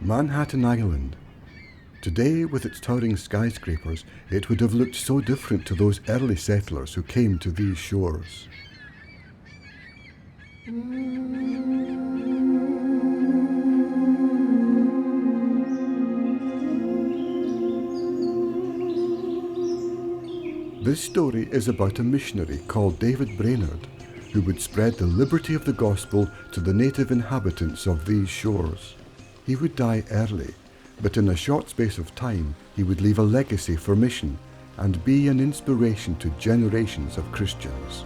Manhattan Island. Today, with its towering skyscrapers, it would have looked so different to those early settlers who came to these shores. This story is about a missionary called David Brainerd, who would spread the liberty of the gospel to the native inhabitants of these shores. He would die early, but in a short space of time he would leave a legacy for mission and be an inspiration to generations of Christians.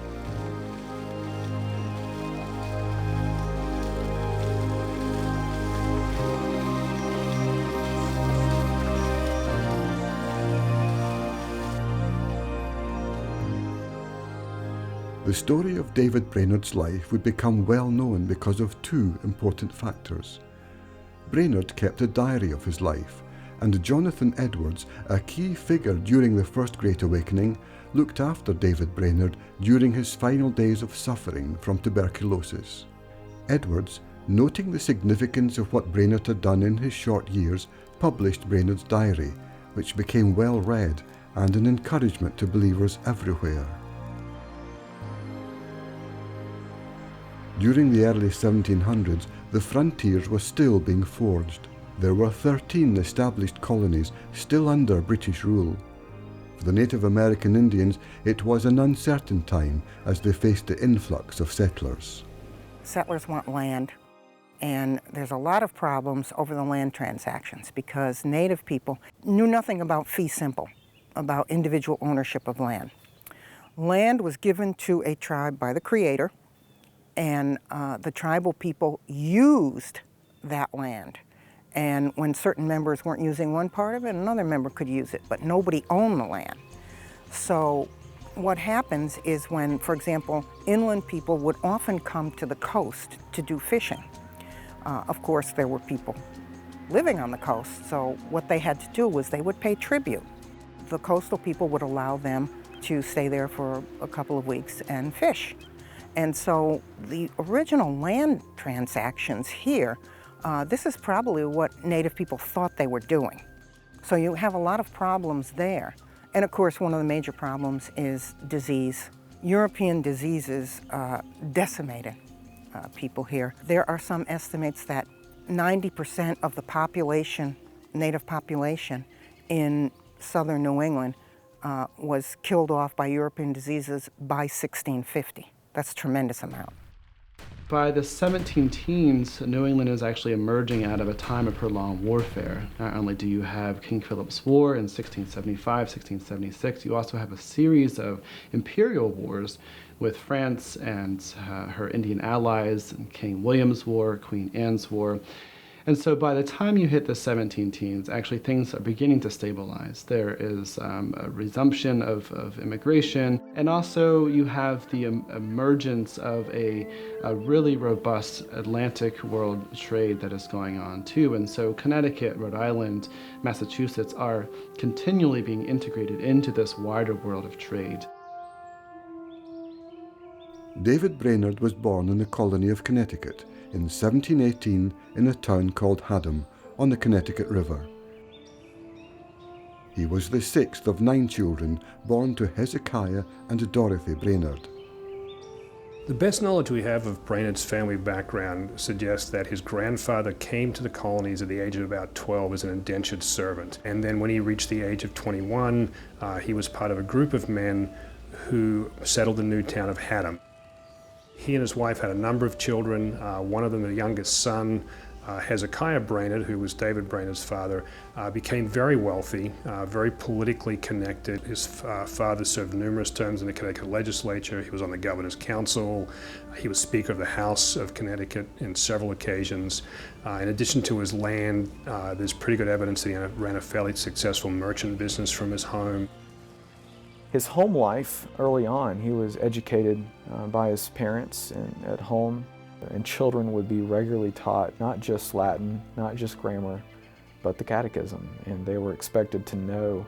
The story of David Brainerd's life would become well known because of two important factors. Brainerd kept a diary of his life, and Jonathan Edwards, a key figure during the First Great Awakening, looked after David Brainerd during his final days of suffering from tuberculosis. Edwards, noting the significance of what Brainerd had done in his short years, published Brainerd's diary, which became well read and an encouragement to believers everywhere. During the early 1700s, the frontiers were still being forged. There were 13 established colonies still under British rule. For the Native American Indians, it was an uncertain time as they faced the influx of settlers. Settlers want land, and there's a lot of problems over the land transactions because Native people knew nothing about fee simple, about individual ownership of land. Land was given to a tribe by the Creator, and the tribal people used that land. And when certain members weren't using one part of it, another member could use it, but nobody owned the land. So what happens is when, for example, inland people would often come to the coast to do fishing. Of course, there were people living on the coast, so what they had to do was they would pay tribute. The coastal people would allow them to stay there for a couple of weeks and fish. And so the original land transactions here, this is probably what Native people thought they were doing. So you have a lot of problems there. And of course, one of the major problems is disease. European diseases decimated people here. There are some estimates that 90% of the population, Native population in southern New England was killed off by European diseases by 1650. That's a tremendous amount. By the 17 teens, New England is actually emerging out of a time of prolonged warfare. Not only do you have King Phillips War in 1675, 1676, you also have a series of imperial wars with France and her Indian allies, King William's War, Queen Anne's War. And so by the time you hit the 17 teens, actually things are beginning to stabilize. There is a resumption of immigration, and also you have the emergence of a really robust Atlantic world trade that is going on too. And so Connecticut, Rhode Island, Massachusetts are continually being integrated into this wider world of trade. David Brainerd was born in the colony of Connecticut in 1718 in a town called Haddam on the Connecticut River. He was the sixth of 9 children born to Hezekiah and Dorothy Brainerd. The best knowledge we have of Brainerd's family background suggests that his grandfather came to the colonies at the age of about 12 as an indentured servant. And then when he reached the age of 21, he was part of a group of men who settled the new town of Haddam. He and his wife had a number of children. One of them, the youngest son, Hezekiah Brainerd, who was David Brainerd's father, became very wealthy, very politically connected. His father served numerous terms in the Connecticut legislature. He was on the governor's council. He was Speaker of the House of Connecticut in several occasions. In addition to his land, there's pretty good evidence that he ran a fairly successful merchant business from his home. His home life, early on, he was educated by his parents and at home, and children would be regularly taught not just Latin, not just grammar, but the catechism, and they were expected to know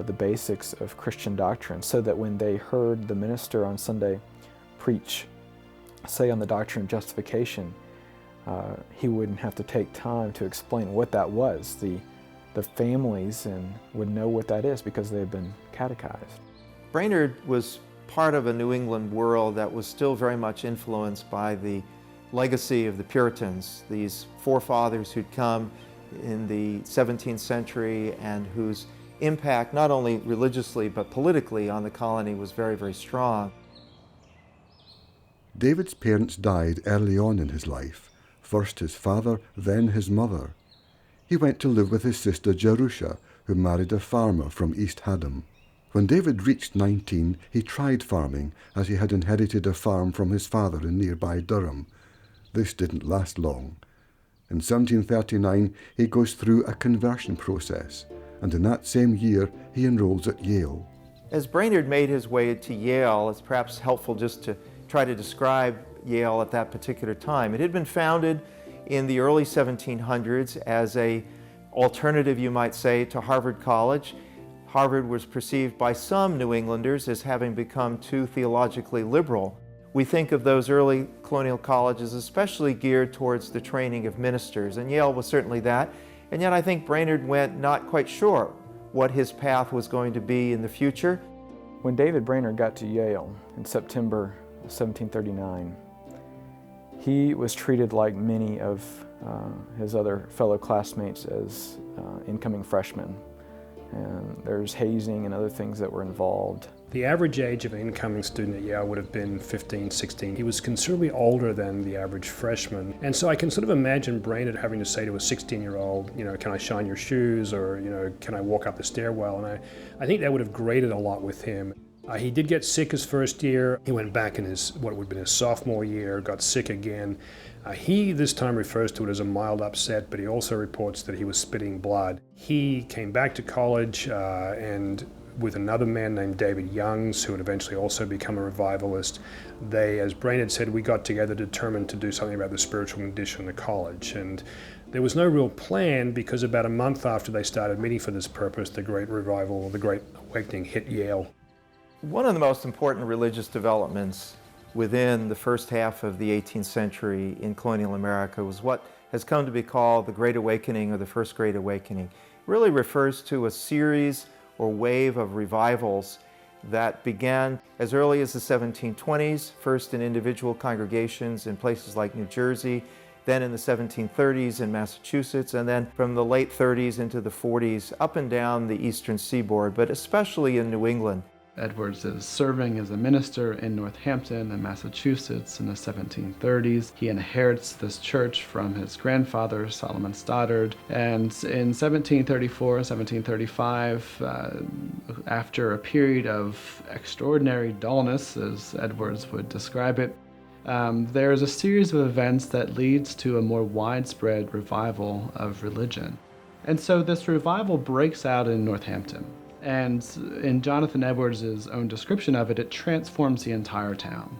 the basics of Christian doctrine so that when they heard the minister on Sunday preach, say on the doctrine of justification, he wouldn't have to take time to explain what that was. The families would know what that is because they had been catechized. Brainerd was part of a New England world that was still very much influenced by the legacy of the Puritans, these forefathers who'd come in the 17th century and whose impact, not only religiously but politically, on the colony was very, very strong. David's parents died early on in his life, first his father, then his mother. He went to live with his sister Jerusha, who married a farmer from East Haddam. When David reached 19, he tried farming, as he had inherited a farm from his father in nearby Durham. This didn't last long. In 1739, he goes through a conversion process, and in that same year, he enrolls at Yale. As Brainerd made his way to Yale, it's perhaps helpful just to try to describe Yale at that particular time. It had been founded in the early 1700s as an alternative, you might say, to Harvard College. Harvard was perceived by some New Englanders as having become too theologically liberal. We think of those early colonial colleges especially geared towards the training of ministers, and Yale was certainly that. And yet I think Brainerd went not quite sure what his path was going to be in the future. When David Brainerd got to Yale in September 1739, he was treated like many of his other fellow classmates as incoming freshmen. And there's hazing and other things that were involved. The average age of an incoming student at Yale would have been 15, 16. He was considerably older than the average freshman. And so I can sort of imagine Brainerd having to say to a 16-year-old, can I shine your shoes, or, can I walk up the stairwell? And I think that would have grated a lot with him. He did get sick his first year. He went back in what would have been his sophomore year, got sick again. He this time refers to it as a mild upset, but he also reports that he was spitting blood. He came back to college and with another man named David Youngs, who would eventually also become a revivalist. They, as Brainerd said, we got together determined to do something about the spiritual condition of the college. And there was no real plan because about a month after they started meeting for this purpose, the Great Revival, the Great Awakening hit Yale. One of the most important religious developments within the first half of the 18th century in colonial America was what has come to be called the Great Awakening or the First Great Awakening. It really refers to a series or wave of revivals that began as early as the 1720s, first in individual congregations in places like New Jersey, then in the 1730s in Massachusetts, and then from the late 30s into the 40s up and down the eastern seaboard, but especially in New England. Edwards is serving as a minister in Northampton in Massachusetts in the 1730s. He inherits this church from his grandfather, Solomon Stoddard. And in 1734 and 1735, after a period of extraordinary dullness, as Edwards would describe it, there is a series of events that leads to a more widespread revival of religion. And so this revival breaks out in Northampton. And in Jonathan Edwards' own description of it, it transforms the entire town.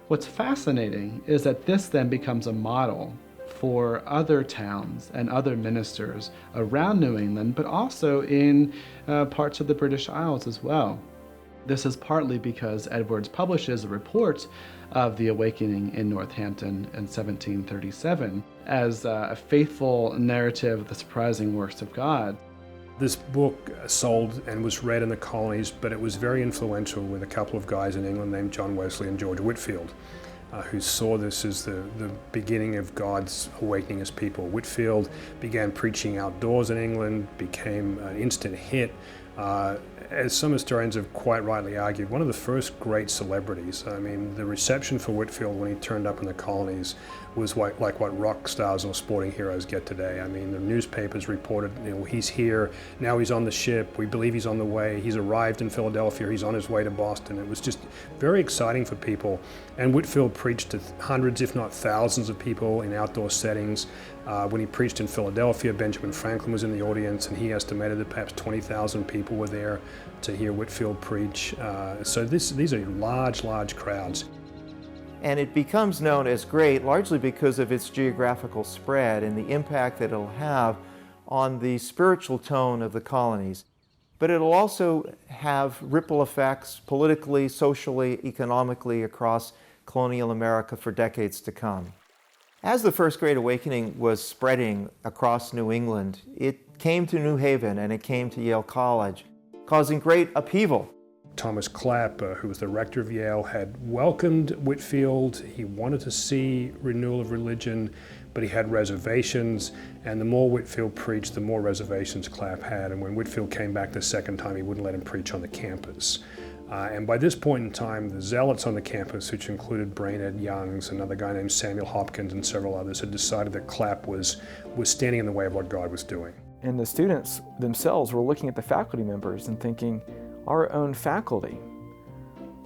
What's fascinating is that this then becomes a model for other towns and other ministers around New England, but also in parts of the British Isles as well. This is partly because Edwards publishes a report of the awakening in Northampton in 1737 as a faithful narrative of the surprising works of God. This book sold and was read in the colonies, but it was very influential with a couple of guys in England named John Wesley and George Whitefield, who saw this as the beginning of God's awakening his people. Whitefield began preaching outdoors in England, became an instant hit. As some historians have quite rightly argued, one of the first great celebrities. I mean, the reception for Whitefield when he turned up in the colonies was like what rock stars or sporting heroes get today. I mean, the newspapers reported, he's here, now he's on the ship, we believe he's on the way, he's arrived in Philadelphia, he's on his way to Boston. It was just very exciting for people. And Whitefield preached to hundreds, if not thousands of people in outdoor settings. When he preached in Philadelphia, Benjamin Franklin was in the audience, and he estimated that perhaps 20,000 people were there to hear Whitefield preach. So these are large crowds. And it becomes known as great largely because of its geographical spread and the impact that it'll have on the spiritual tone of the colonies. But it'll also have ripple effects politically, socially, economically across colonial America for decades to come. As the First Great Awakening was spreading across New England, it came to New Haven and it came to Yale College, causing great upheaval. Thomas Clapp, who was the rector of Yale, had welcomed Whitefield. He wanted to see renewal of religion, but he had reservations, and the more Whitefield preached, the more reservations Clapp had. And when Whitefield came back the second time, he wouldn't let him preach on the campus. And by this point in time, the zealots on the campus, which included Brainerd, Youngs, another guy named Samuel Hopkins, and several others, had decided that Clapp was standing in the way of what God was doing. And the students themselves were looking at the faculty members and thinking, our own faculty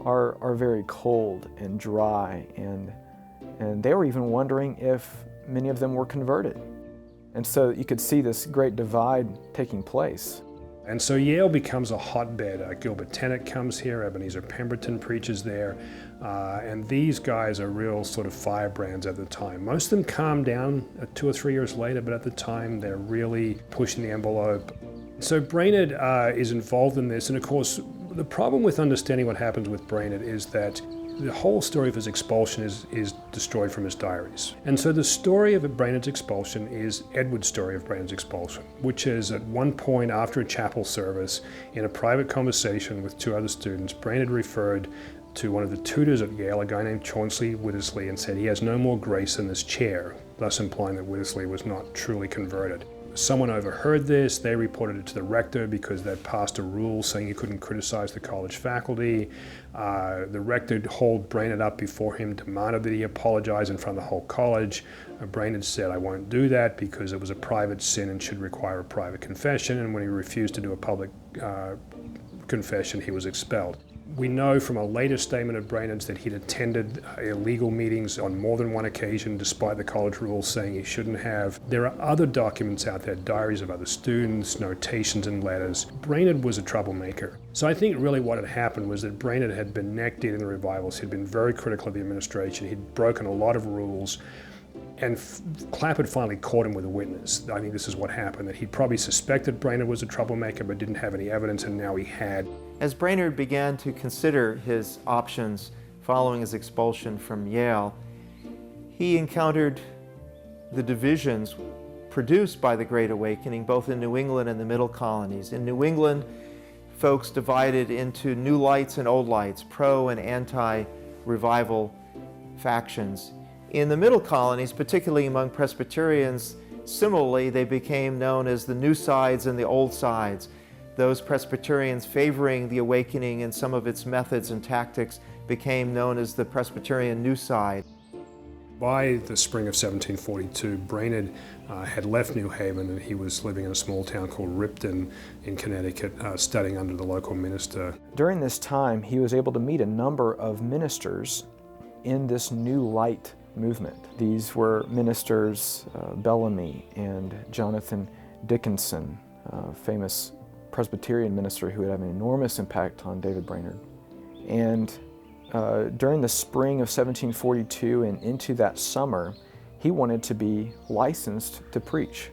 are very cold and dry, and they were even wondering if many of them were converted. And so you could see this great divide taking place. And so Yale becomes a hotbed. Gilbert Tennant comes here, Ebenezer Pemberton preaches there, and these guys are real sort of firebrands at the time. Most of them calm down 2 or 3 years later, but at the time they're really pushing the envelope. So Brainerd is involved in this, and of course the problem with understanding what happens with Brainerd is that the whole story of his expulsion is destroyed from his diaries. And so the story of Brainerd's expulsion is Edward's story of Brainerd's expulsion, which is at one point after a chapel service, in a private conversation with 2 other students, Brainerd referred to one of the tutors at Yale, a guy named Chauncey Wittersley, and said he has no more grace in this chair, thus implying that Wittersley was not truly converted. Someone overheard this. They reported it to the rector because they'd passed a rule saying you couldn't criticize the college faculty. The rector hauled Brainerd up before him, demanded that he apologize in front of the whole college. Brainerd said, I won't do that because it was a private sin and should require a private confession. And when he refused to do a public confession, he was expelled. We know from a later statement of Brainerd's that he'd attended illegal meetings on more than one occasion, despite the college rules saying he shouldn't have. There are other documents out there, diaries of other students, notations and letters. Brainerd was a troublemaker. So I think really what had happened was that Brainerd had been neck deep in the revivals. He'd been very critical of the administration. He'd broken a lot of rules. And Clapp had finally caught him with a witness. I think this is what happened, that he probably suspected Brainerd was a troublemaker but didn't have any evidence, and now he had. As Brainerd began to consider his options following his expulsion from Yale, he encountered the divisions produced by the Great Awakening, both in New England and the Middle Colonies. In New England, folks divided into new lights and old lights, pro and anti-revival factions. In the Middle Colonies, particularly among Presbyterians, similarly, they became known as the new sides and the old sides. Those Presbyterians favoring the Awakening and some of its methods and tactics became known as the Presbyterian New Side. By the spring of 1742, Brainerd had left New Haven and he was living in a small town called Ripton in Connecticut, studying under the local minister. During this time, he was able to meet a number of ministers in this new light movement. These were ministers Bellamy and Jonathan Dickinson, famous Presbyterian minister who would have an enormous impact on David Brainerd. And during the spring of 1742 and into that summer, he wanted to be licensed to preach.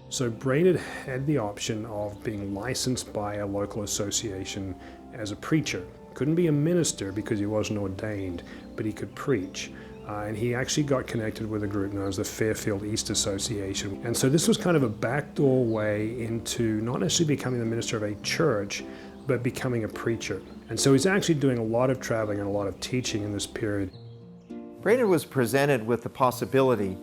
So Brainerd had the option of being licensed by a local association as a preacher. Couldn't be a minister because he wasn't ordained, but he could preach. And he actually got connected with a group known as the Fairfield East Association. And so this was kind of a backdoor way into not necessarily becoming the minister of a church, but becoming a preacher. And so he's actually doing a lot of traveling and a lot of teaching in this period. Brainerd was presented with the possibility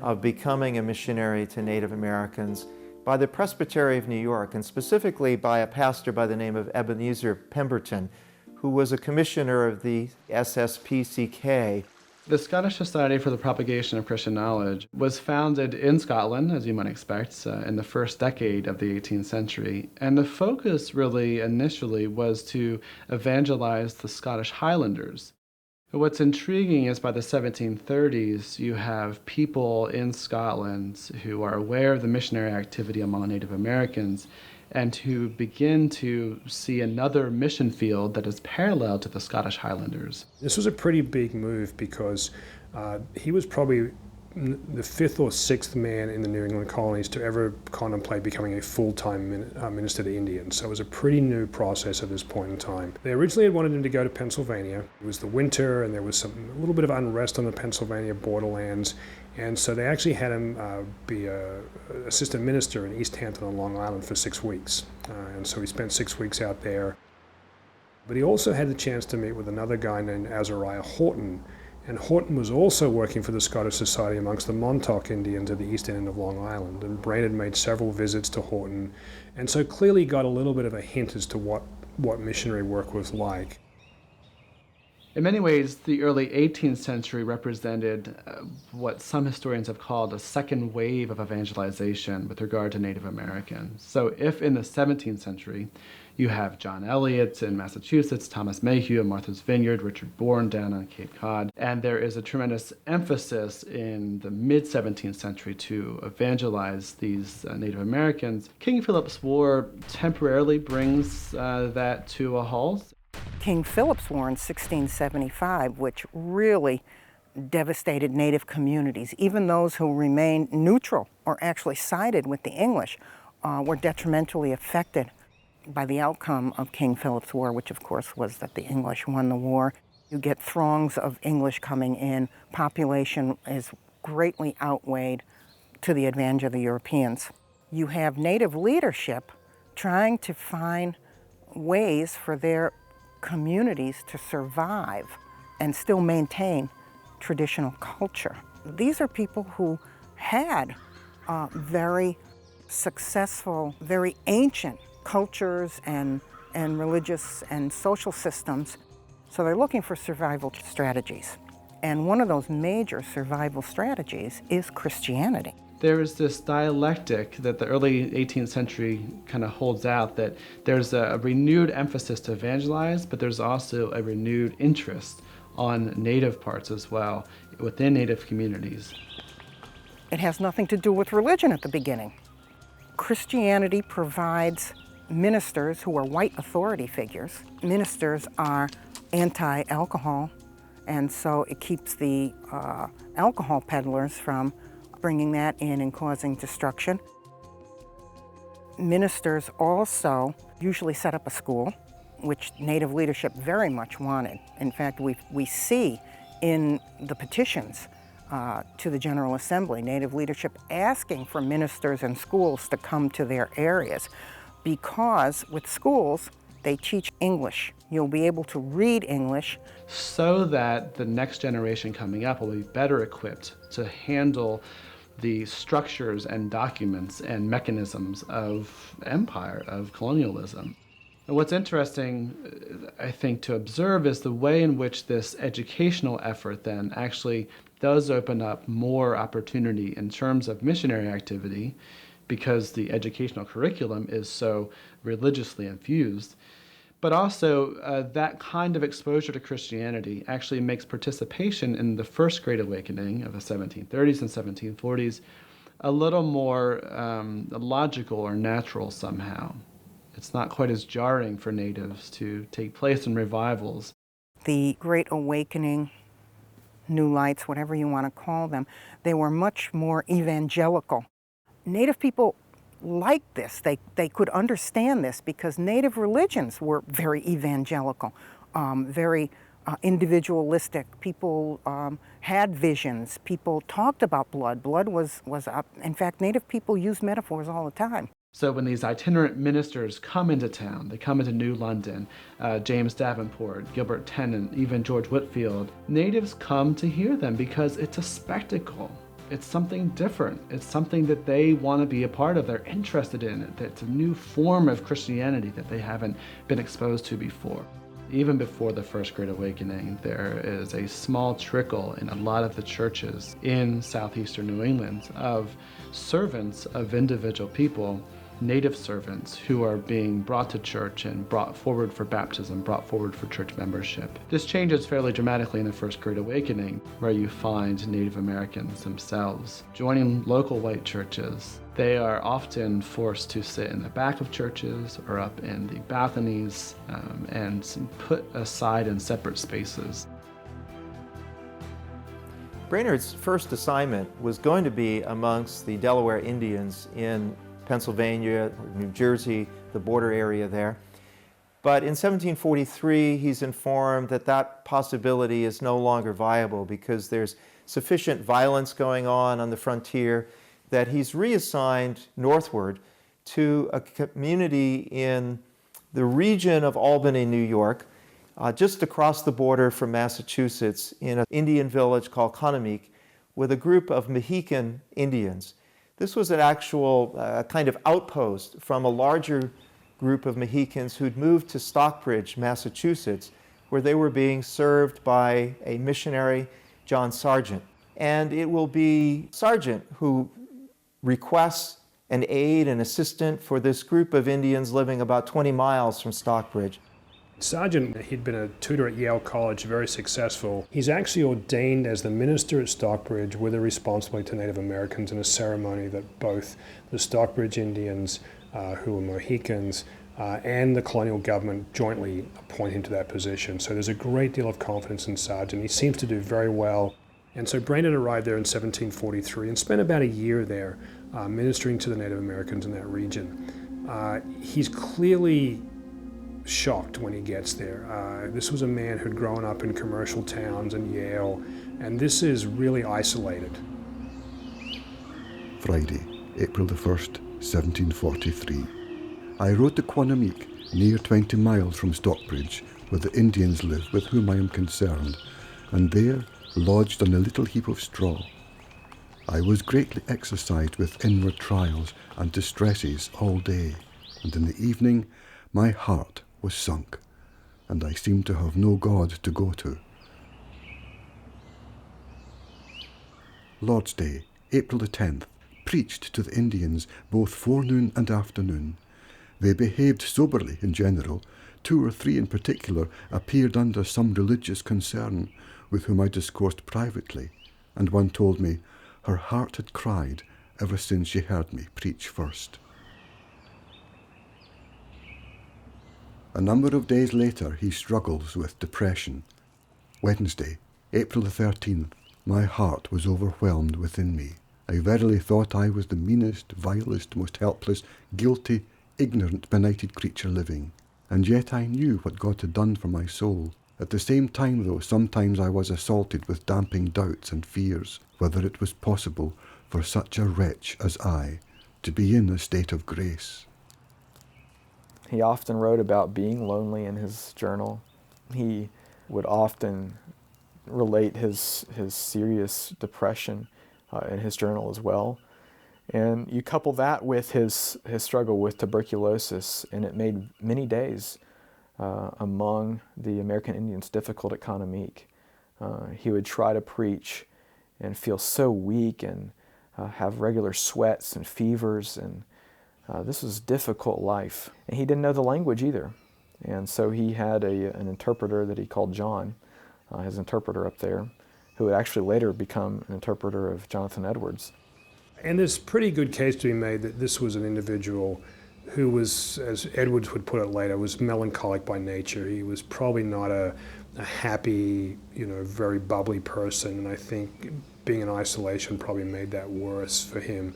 of becoming a missionary to Native Americans by the Presbytery of New York, and specifically by a pastor by the name of Ebenezer Pemberton, who was a commissioner of the SSPCK. The Scottish Society for the Propagation of Christian Knowledge was founded in Scotland, as you might expect, in the first decade of the 18th century. And the focus really initially was to evangelize the Scottish Highlanders. But what's intriguing is by the 1730s, you have people in Scotland who are aware of the missionary activity among Native Americans and who begin to see another mission field that is parallel to the Scottish Highlanders. This was a pretty big move because he was probably the fifth or sixth man in the New England colonies to ever contemplate becoming a full-time minister to Indians. So it was a pretty new process at this point in time. They originally had wanted him to go to Pennsylvania. It was the winter, and there was a little bit of unrest on the Pennsylvania borderlands, and so they actually had him be an assistant minister in East Hampton on Long Island for 6 weeks. And so he spent 6 weeks out there. But he also had the chance to meet with another guy named Azariah Horton. And Horton was also working for the Scottish Society amongst the Montauk Indians at the east end of Long Island. And Brainerd made several visits to Horton, and so clearly got a little bit of a hint as to what missionary work was like. In many ways, the early 18th century represented what some historians have called a second wave of evangelization with regard to Native Americans. So if in the 17th century, you have John Eliot in Massachusetts, Thomas Mayhew in Martha's Vineyard, Richard Bourne down on Cape Cod, and there is a tremendous emphasis in the mid-17th century to evangelize these Native Americans. King Phillips War temporarily brings that to a halt. King Phillips War in 1675, which really devastated Native communities. Even those who remained neutral or actually sided with the English were detrimentally affected by the outcome of King Philip's War, which of course was that the English won the war. You get throngs of English coming in. Population is greatly outweighed to the advantage of the Europeans. You have Native leadership trying to find ways for their communities to survive and still maintain traditional culture. These are people who had very successful, very ancient cultures and religious and social systems. So they're looking for survival strategies. And one of those major survival strategies is Christianity. There is this dialectic that the early 18th century kind of holds out, that there's a renewed emphasis to evangelize, but there's also a renewed interest on Native parts as well, within Native communities. It has nothing to do with religion at the beginning. Christianity provides ministers who are white authority figures. Ministers are anti-alcohol, and so it keeps the alcohol peddlers from bringing that in and causing destruction. Ministers also usually set up a school, which Native leadership very much wanted. In fact, we see in the petitions to the General Assembly, Native leadership asking for ministers and schools to come to their areas, because with schools, they teach English. You'll be able to read English. So that the next generation coming up will be better equipped to handle the structures and documents and mechanisms of empire, of colonialism. And what's interesting, I think, to observe is the way in which this educational effort then actually does open up more opportunity in terms of missionary activity, because the educational curriculum is so religiously infused. But also, that kind of exposure to Christianity actually makes participation in the First Great Awakening of the 1730s and 1740s a little more logical or natural somehow. It's not quite as jarring for natives to take place in revivals. The Great Awakening, New Lights, whatever you want to call them, they were much more evangelical. Native people liked this. They could understand this because Native religions were very evangelical, very individualistic. People had visions. People talked about blood. Blood was up. In fact, Native people used metaphors all the time. So when these itinerant ministers come into town, they come into New London, James Davenport, Gilbert Tennant, even George Whitefield, natives come to hear them because it's a spectacle. It's something different. It's something that they want to be a part of. They're interested in it. It's a new form of Christianity that they haven't been exposed to before. Even before the First Great Awakening, there is a small trickle in a lot of the churches in southeastern New England of servants of individual people, Native servants who are being brought to church and brought forward for baptism, brought forward for church membership. This changes fairly dramatically in the First Great Awakening, where you find Native Americans themselves joining local white churches. They are often forced to sit in the back of churches or up in the balconies and put aside in separate spaces. Brainerd's first assignment was going to be amongst the Delaware Indians in Pennsylvania, New Jersey, the border area there. But in 1743, he's informed that that possibility is no longer viable because there's sufficient violence going on the frontier that he's reassigned northward to a community in the region of Albany, New York, just across the border from Massachusetts, in an Indian village called Conamique, with a group of Mohican Indians. This was an actual kind of outpost from a larger group of Mohicans who'd moved to Stockbridge, Massachusetts, where they were being served by a missionary, John Sargent. And it will be Sargent who requests an aid and assistant for this group of Indians living about 20 miles from Stockbridge. Sargent, he'd been a tutor at Yale College, very successful. He's actually ordained as the minister at Stockbridge with a responsibility to Native Americans in a ceremony that both the Stockbridge Indians, who were Mohicans, and the colonial government jointly appoint him to that position. So there's a great deal of confidence in Sargent. He seems to do very well. And so Brainerd arrived there in 1743 and spent about a year there ministering to the Native Americans in that region. He's clearly shocked when he gets there. This was a man who'd grown up in commercial towns and Yale, and this is really isolated. Friday, April the 1st, 1743. I rode to Conamique, near 20 miles from Stockbridge, where the Indians live with whom I am concerned, and there lodged on a little heap of straw. I was greatly exercised with inward trials and distresses all day, and in the evening my heart was sunk, and I seemed to have no God to go to. Lord's Day, April the 10th, preached to the Indians both forenoon and afternoon. They behaved soberly in general. 2 or 3 in particular appeared under some religious concern, with whom I discoursed privately, and one told me her heart had cried ever since she heard me preach first. A number of days later he struggles with depression. Wednesday, April the 13th, my heart was overwhelmed within me. I verily thought I was the meanest, vilest, most helpless, guilty, ignorant, benighted creature living. And yet I knew what God had done for my soul. At the same time, though, sometimes I was assaulted with damping doubts and fears, whether it was possible for such a wretch as I to be in a state of grace. He often wrote about being lonely in his journal. He would often relate his serious depression in his journal as well. And you couple that with his struggle with tuberculosis, and it made many days among the American Indians difficult at Conamique. He would try to preach and feel so weak and have regular sweats and fevers, and this was a difficult life. And he didn't know the language either. And so he had an interpreter that he called John, his interpreter up there, who would actually later become an interpreter of Jonathan Edwards. And there's a pretty good case to be made that this was an individual who was, as Edwards would put it later, was melancholic by nature. He was probably not a happy, very bubbly person, and I think being in isolation probably made that worse for him.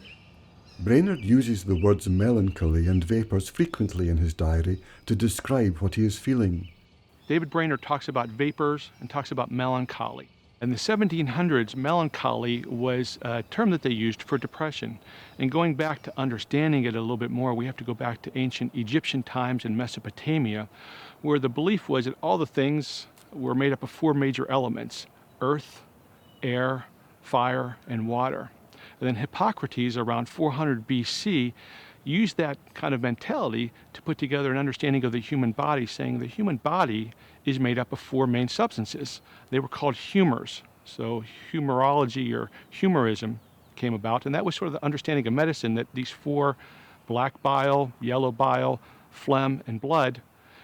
Brainerd uses the words melancholy and vapours frequently in his diary to describe what he is feeling. David Brainerd talks about vapors and talks about melancholy. In the 1700s, melancholy was a term that they used for depression. And going back to understanding it a little bit more, we have to go back to ancient Egyptian times in Mesopotamia, where the belief was that all the things were made up of 4 major elements: earth, air, fire, and water. And then Hippocrates, around 400 BC, used that kind of mentality to put together an understanding of the human body, saying the human body is made up of 4 main substances. They were called humors. So Humerology or humorism came about, and that was sort of the understanding of medicine, that these 4, black bile, yellow bile, phlegm, and blood,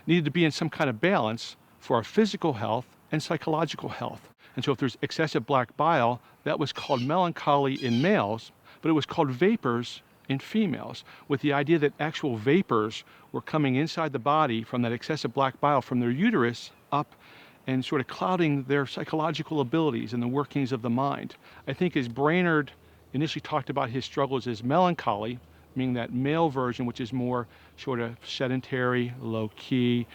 needed to be in some kind of balance for our physical health and psychological health. And so if there's excessive black bile, that was called melancholy in males, but it was called vapors in females, with the idea that actual vapors were coming inside the body from that excessive black bile from their uterus up and sort of clouding their psychological abilities and the workings of the mind. I think as Brainerd initially talked about his struggles as melancholy, meaning that male version, which is more sort of sedentary, low-key,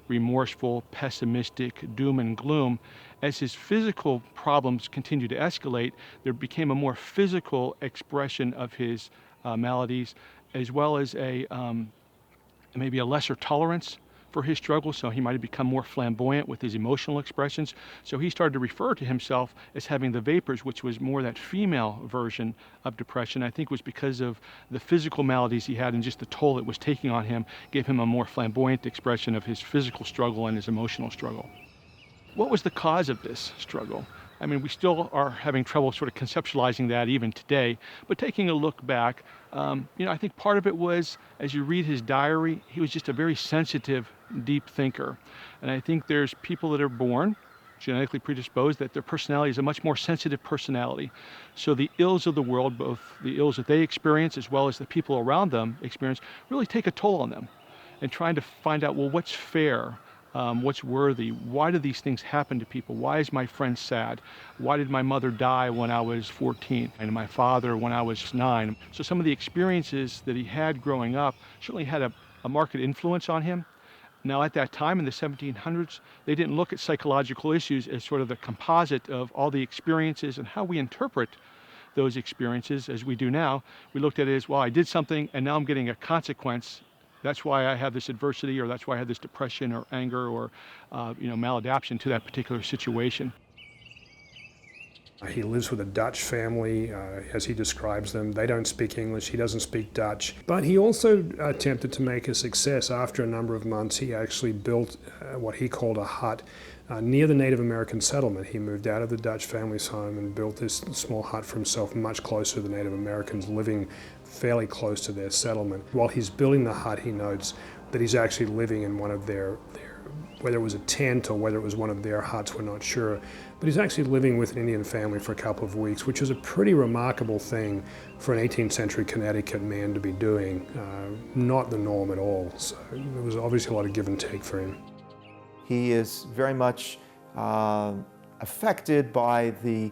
remorseful, pessimistic, doom and gloom. As his physical problems continued to escalate, there became a more physical expression of his maladies, as well as maybe a lesser tolerance for his struggles, so he might have become more flamboyant with his emotional expressions. So he started to refer to himself as having the vapors, which was more that female version of depression. I think it was because of the physical maladies he had and just the toll it was taking on him, gave him a more flamboyant expression of his physical struggle and his emotional struggle. What was the cause of this struggle? I mean, we still are having trouble sort of conceptualizing that even today, but taking a look back, I think part of it was, as you read his diary, he was just a very sensitive, deep thinker. And I think there's people that are born genetically predisposed that their personality is a much more sensitive personality. So the ills of the world, both the ills that they experience as well as the people around them experience, really take a toll on them. And trying to find out, well, what's fair? What's worthy? Why do these things happen to people? Why is my friend sad? Why did my mother die when I was 14 and my father when I was 9? So some of the experiences that he had growing up certainly had a marked influence on him. Now at that time in the 1700s, they didn't look at psychological issues as sort of the composite of all the experiences and how we interpret those experiences as we do now. We looked at it as, well, I did something and now I'm getting a consequence. That's why I have this adversity, or that's why I have this depression or anger or maladaptation to that particular situation. He lives with a Dutch family, as he describes them. They don't speak English, he doesn't speak Dutch. But he also attempted to make a success. After a number of months, he actually built what he called a hut near the Native American settlement. He moved out of the Dutch family's home and built this small hut for himself, much closer to the Native Americans, living fairly close to their settlement. While he's building the hut, he notes that he's actually living in one of their whether it was a tent or whether it was one of their huts, we're not sure. But he's actually living with an Indian family for a couple of weeks, which is a pretty remarkable thing for an 18th century Connecticut man to be doing. Not the norm at all. So there was obviously a lot of give and take for him. He is very much affected by the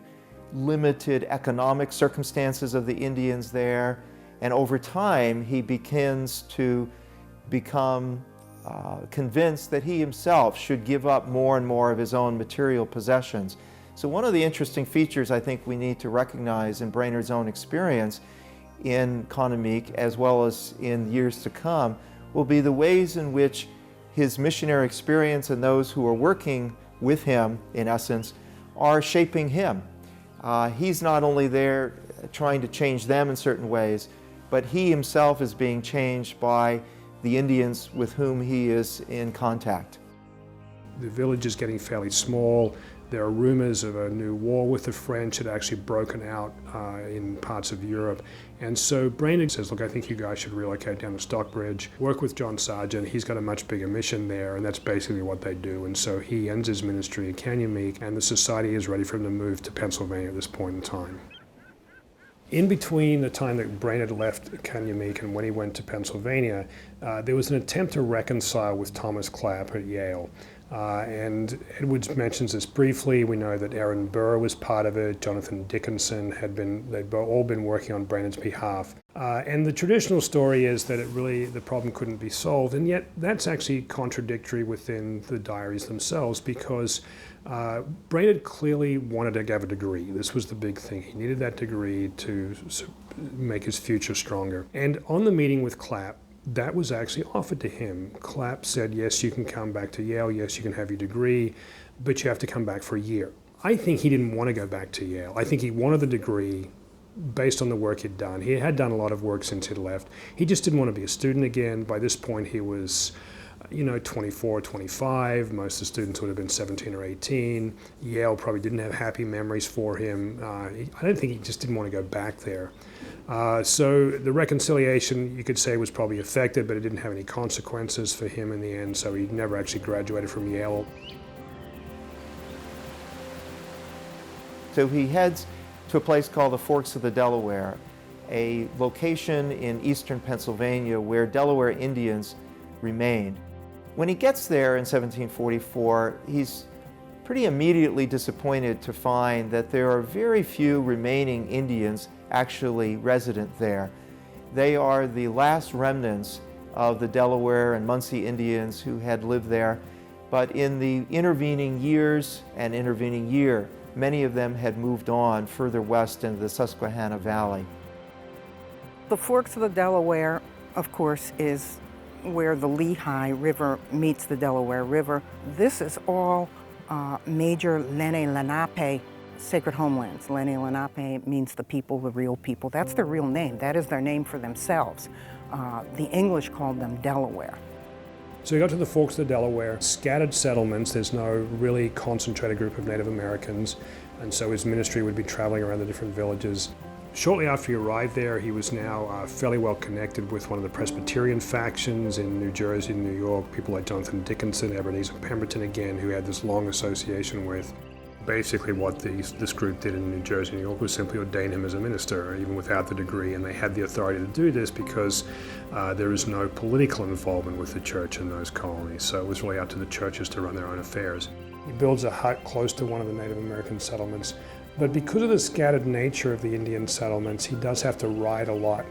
limited economic circumstances of the Indians there, and over time he begins to become convinced that he himself should give up more and more of his own material possessions. So one of the interesting features I think we need to recognize in Brainerd's own experience in Conamique, as well as in years to come, will be the ways in which his missionary experience and those who are working with him, in essence, are shaping him. He's not only there trying to change them in certain ways, but he himself is being changed by the Indians with whom he is in contact. The village is getting fairly small. There are rumors of a new war with the French that actually broken out in parts of Europe. And so Brainerd says, look, I think you guys should relocate down to Stockbridge, work with John Sargent. He's got a much bigger mission there, and that's basically what they do. And so he ends his ministry at Conamique, and the society is ready for him to move to Pennsylvania at this point in time. In between the time that Brainerd left Conamique and when he went to Pennsylvania, there was an attempt to reconcile with Thomas Clapp at Yale. And Edwards mentions this briefly. We know that Aaron Burr was part of it. Jonathan Dickinson they'd all been working on Brainerd's behalf. And the traditional story is that the problem couldn't be solved, and yet that's actually contradictory within the diaries themselves, because Brainerd clearly wanted to have a degree. This was the big thing. He needed that degree to make his future stronger. And on the meeting with Clapp, that was actually offered to him. Clapp said, yes, you can come back to Yale, yes, you can have your degree, but you have to come back for a year. I think he didn't want to go back to Yale. I think he wanted the degree based on the work he'd done. He had done a lot of work since he'd left. He just didn't want to be a student again. By this point, he was 24, 25. Most of the students would have been 17 or 18. Yale probably didn't have happy memories for him. I don't think he just didn't want to go back there. So the reconciliation, you could say, was probably effective, but it didn't have any consequences for him in the end, so he never actually graduated from Yale. So he heads to a place called the Forks of the Delaware, a location in eastern Pennsylvania where Delaware Indians remained. When he gets there in 1744, he's pretty immediately disappointed to find that there are very few remaining Indians actually resident there. They are the last remnants of the Delaware and Munsee Indians who had lived there, but in the intervening years and intervening year, many of them had moved on further west into the Susquehanna Valley. The forks of the Delaware, of course, is where the Lehigh River meets the Delaware River. This is all major Lenni Lenape sacred homelands. Lenni Lenape means the people, the real people. That's their real name. That is their name for themselves. The English called them Delaware. So he got to the forks of the Delaware, scattered settlements. There's no really concentrated group of Native Americans, and so his ministry would be traveling around the different villages. Shortly after he arrived there, he was now fairly well connected with one of the Presbyterian factions in New Jersey and New York, people like Jonathan Dickinson, Ebenezer Pemberton again, who had this long association with. Basically what this group did in New Jersey and New York was simply ordain him as a minister, even without the degree, and they had the authority to do this because there is no political involvement with the church in those colonies, so it was really up to the churches to run their own affairs. He builds a hut close to one of the Native American settlements, but because of the scattered nature of the Indian settlements, he does have to ride a lot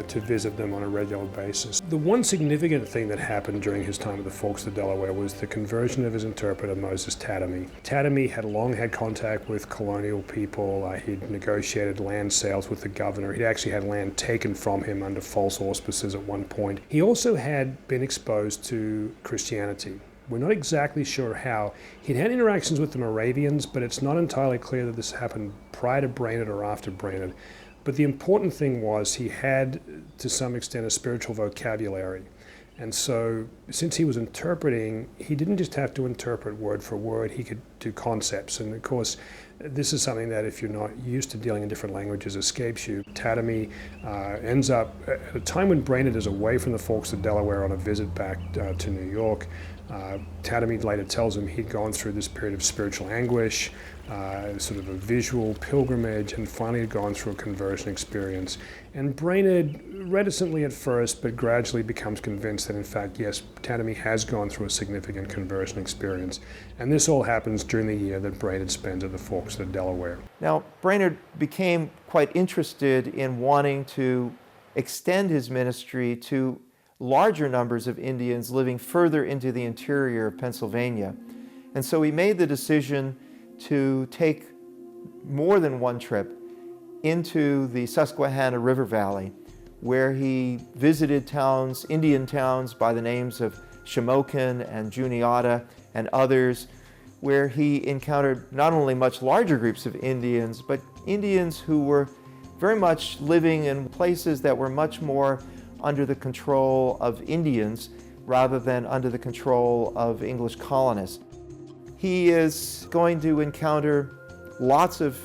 to visit them on a regular basis. The one significant thing that happened during his time at the Forks of the Delaware was the conversion of his interpreter, Moses Tatamy. Tatamy had long had contact with colonial people. He'd negotiated land sales with the governor. He'd actually had land taken from him under false auspices at one point. He also had been exposed to Christianity. We're not exactly sure how. He'd had interactions with the Moravians, but it's not entirely clear that this happened prior to Brainerd or after Brainerd. But the important thing was he had, to some extent, a spiritual vocabulary. And so, since he was interpreting, he didn't just have to interpret word for word, he could do concepts. And of course, this is something that if you're not used to dealing in different languages escapes you. Tatamy ends up, at a time when Brainerd is away from the Forks of Delaware on a visit back to New York, Tatamy later tells him he'd gone through this period of spiritual anguish, sort of a visual pilgrimage, and finally had gone through a conversion experience. And Brainerd, reticently at first, but gradually becomes convinced that in fact, yes, Tatamy has gone through a significant conversion experience. And this all happens during the year that Brainerd spends at the Forks of the Delaware. Now, Brainerd became quite interested in wanting to extend his ministry to larger numbers of Indians living further into the interior of Pennsylvania. And so he made the decision to take more than one trip into the Susquehanna River Valley, where he visited towns, Indian towns by the names of Shamokin and Juniata and others, where he encountered not only much larger groups of Indians, but Indians who were very much living in places that were much more under the control of Indians rather than under the control of English colonists. He is going to encounter lots of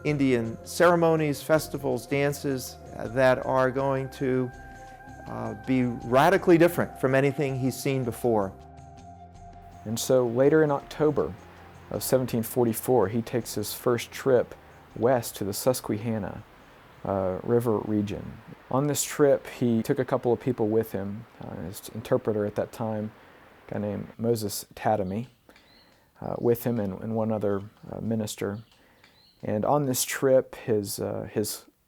Indian ceremonies, festivals, dances that are going to be radically different from anything he's seen before. And so later in October of 1744, he takes his first trip west to the Susquehanna River region. On this trip, he took a couple of people with him, his interpreter at that time, a guy named Moses Tatamy, with him and one other minister. And on this trip, his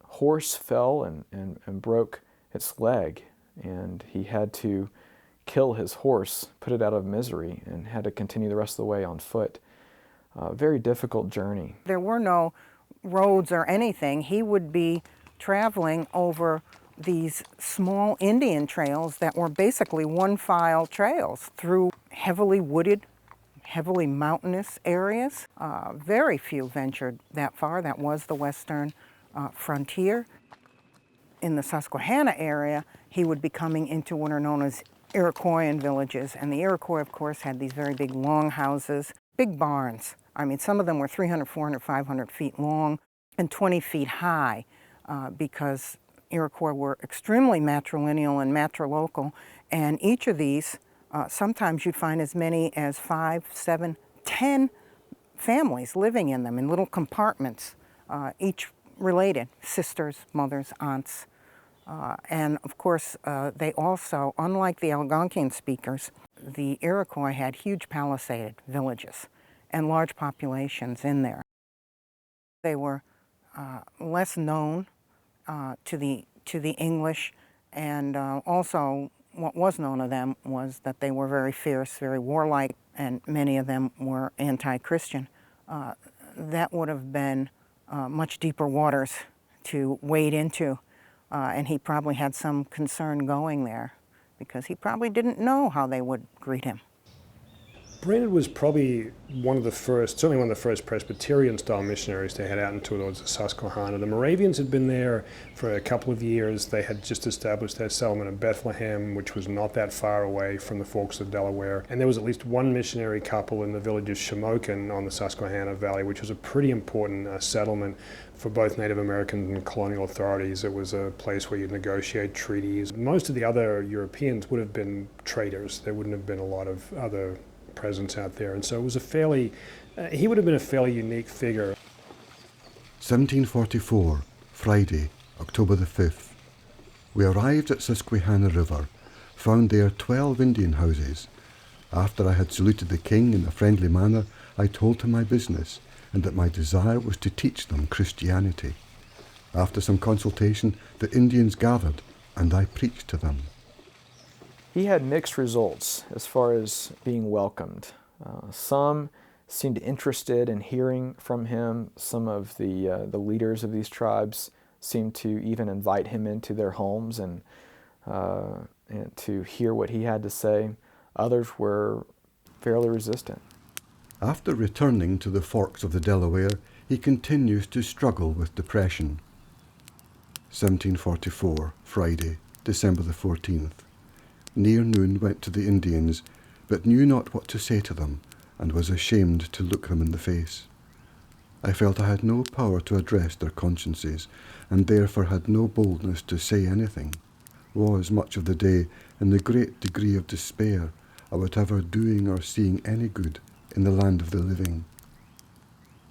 horse fell and broke its leg, and he had to kill his horse, put it out of misery, and had to continue the rest of the way on foot. Very difficult journey. There were no roads or anything. He would be traveling over these small Indian trails that were basically one-file trails through heavily wooded, heavily mountainous areas. Very few ventured that far. That was the western frontier. In the Susquehanna area, he would be coming into what are known as Iroquoian villages. And the Iroquois, of course, had these very big long houses, big barns. I mean, some of them were 300, 400, 500 feet long and 20 feet high because Iroquois were extremely matrilineal and matrilocal. And each of these, sometimes you'd find as many as 5, 7, 10 families living in them in little compartments, each related, sisters, mothers, aunts, And of course, they also, unlike the Algonquian speakers, the Iroquois had huge palisaded villages and large populations in there. They were less known to the English, and also what was known of them was that they were very fierce, very warlike, and many of them were anti-Christian. That would have been much deeper waters to wade into, and he probably had some concern going there because he probably didn't know how they would greet him. Brainerd was probably certainly one of the first Presbyterian-style missionaries to head out into towards the Susquehanna. The Moravians had been there for a couple of years. They had just established their settlement in Bethlehem, which was not that far away from the forks of Delaware. And there was at least one missionary couple in the village of Shamokin on the Susquehanna Valley, which was a pretty important settlement for both Native American and colonial authorities. It was a place where you'd negotiate treaties. Most of the other Europeans would have been traders. There wouldn't have been a lot of other presence out there, and so it was he would have been a fairly unique figure. 1744, Friday, October the 5th. We arrived at Susquehanna River, found there 12 Indian houses. After I had saluted the king in a friendly manner, I told him my business, and that my desire was to teach them Christianity. After some consultation, the Indians gathered, and I preached to them. He had mixed results as far as being welcomed. Some seemed interested in hearing from him. Some of the leaders of these tribes seemed to even invite him into their homes and to hear what he had to say. Others were fairly resistant. After returning to the forks of the Delaware, he continues to struggle with depression. 1744, Friday, December the 14th. Near noon went to the Indians, but knew not what to say to them, and was ashamed to look them in the face. I felt I had no power to address their consciences, and therefore had no boldness to say anything. Was much of the day in the great degree of despair about ever doing or seeing any good in the land of the living.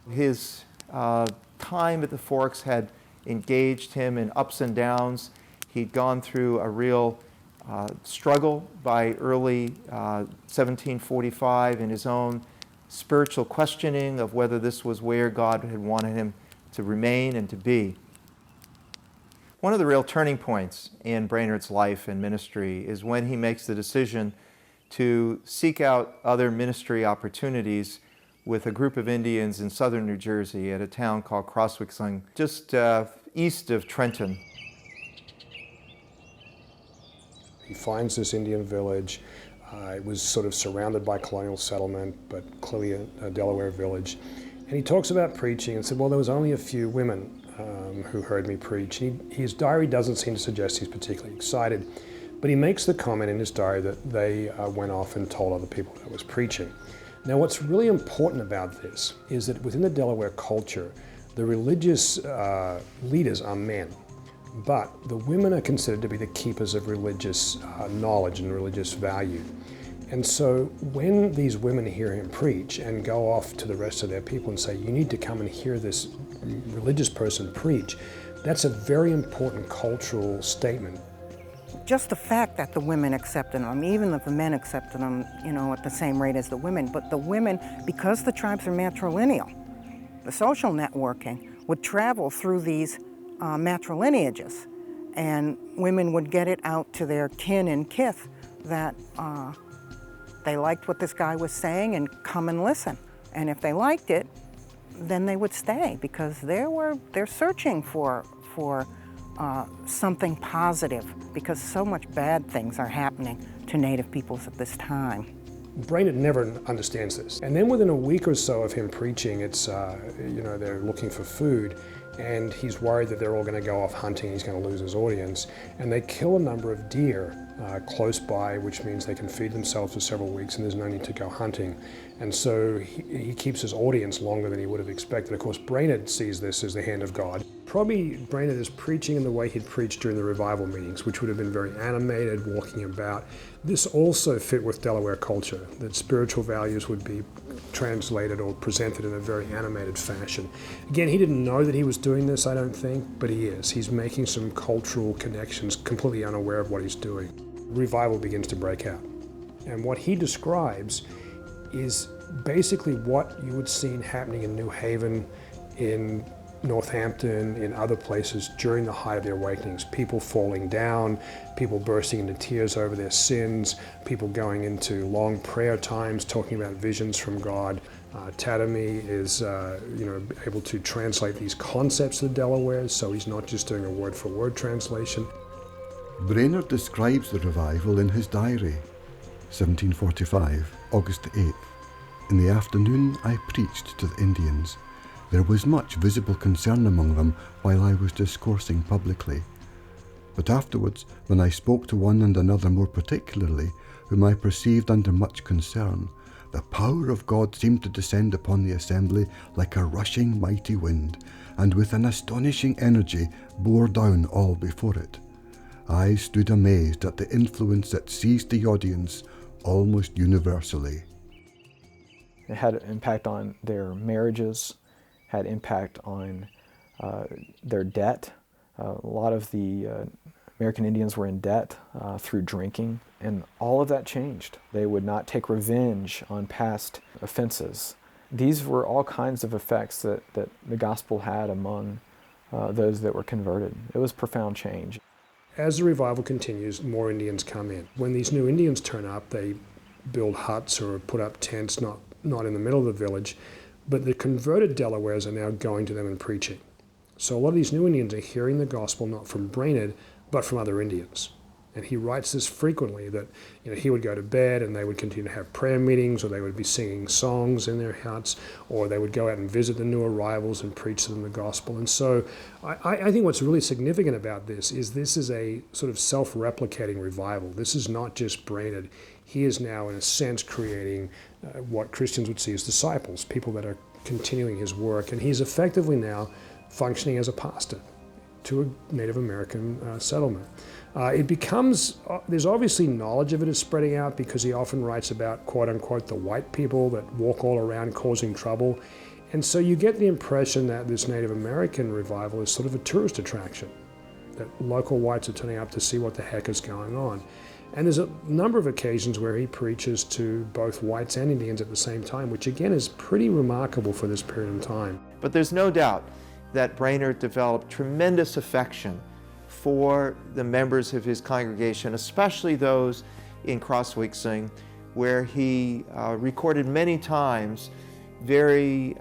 His time at the Forks had engaged him in ups and downs. He'd gone through a real struggle by early 1745 in his own spiritual questioning of whether this was where God had wanted him to remain and to be. One of the real turning points in Brainerd's life and ministry is when he makes the decision to seek out other ministry opportunities with a group of Indians in southern New Jersey at a town called Crosswicksling, just east of Trenton. He finds this Indian village. It was sort of surrounded by colonial settlement, but clearly a Delaware village. And he talks about preaching and said, well, there was only a few women who heard me preach. His diary doesn't seem to suggest he's particularly excited, but he makes the comment in his diary that they went off and told other people that I was preaching. Now, what's really important about this is that within the Delaware culture, the religious leaders are men. But the women are considered to be the keepers of religious knowledge and religious value. And so when these women hear him preach and go off to the rest of their people and say, you need to come and hear this religious person preach, that's a very important cultural statement. Just the fact that the women accepted him, even if the men accepted him, at the same rate as the women, but the women, because the tribes are matrilineal, the social networking would travel through these matrilineages, and women would get it out to their kin and kith that they liked what this guy was saying and come and listen. And if they liked it, then they would stay because they're searching for something positive because so much bad things are happening to Native peoples at this time. Brainerd never understands this. And then within a week or so of him preaching, it's, they're looking for food, and he's worried that they're all going to go off hunting, he's going to lose his audience, and they kill a number of deer close by, which means they can feed themselves for several weeks and there's no need to go hunting. And so he keeps his audience longer than he would have expected. Of course, Brainerd sees this as the hand of God. Probably Brainerd is preaching in the way he'd preached during the revival meetings, which would have been very animated, walking about. This also fit with Delaware culture, that spiritual values would be translated or presented in a very animated fashion. Again, he didn't know that he was doing this, I don't think, but he is. He's making some cultural connections, completely unaware of what he's doing. Revival begins to break out. And what he describes is basically what you would see happening in New Haven, in Northampton, in other places during the height of the awakenings. People falling down, people bursting into tears over their sins, people going into long prayer times talking about visions from God. Tatamy is able to translate these concepts to the Delawares, so he's not just doing a word-for-word translation. Brainerd describes the revival in his diary, 1745, August 8th. In the afternoon I preached to the Indians. There was much visible concern among them while I was discoursing publicly. But afterwards, when I spoke to one and another more particularly, whom I perceived under much concern, the power of God seemed to descend upon the assembly like a rushing mighty wind, and with an astonishing energy bore down all before it. I stood amazed at the influence that seized the audience almost universally. It had an impact on their marriages, had impact on their debt. A lot of the American Indians were in debt through drinking, and all of that changed. They would not take revenge on past offenses. These were all kinds of effects that the gospel had among those that were converted. It was profound change. As the revival continues, more Indians come in. When these new Indians turn up, they build huts or put up tents, not in the middle of the village, but the converted Delawares are now going to them and preaching. So a lot of these new Indians are hearing the gospel not from Brainerd, but from other Indians. And he writes this frequently, that he would go to bed and they would continue to have prayer meetings, or they would be singing songs in their huts, or they would go out and visit the new arrivals and preach to them the gospel. And so I think what's really significant about this is a sort of self-replicating revival. This is not just Brainerd. He is now, in a sense, creating what Christians would see as disciples, people that are continuing his work. And he's effectively now functioning as a pastor to a Native American settlement. It becomes, there's obviously knowledge of it is spreading out, because he often writes about, quote unquote, the white people that walk all around causing trouble. And so you get the impression that this Native American revival is sort of a tourist attraction, that local whites are turning up to see what the heck is going on. And there's a number of occasions where he preaches to both whites and Indians at the same time, which again is pretty remarkable for this period of time. But there's no doubt that Brainerd developed tremendous affection for the members of his congregation, especially those in Crossweeksing, where he recorded many times very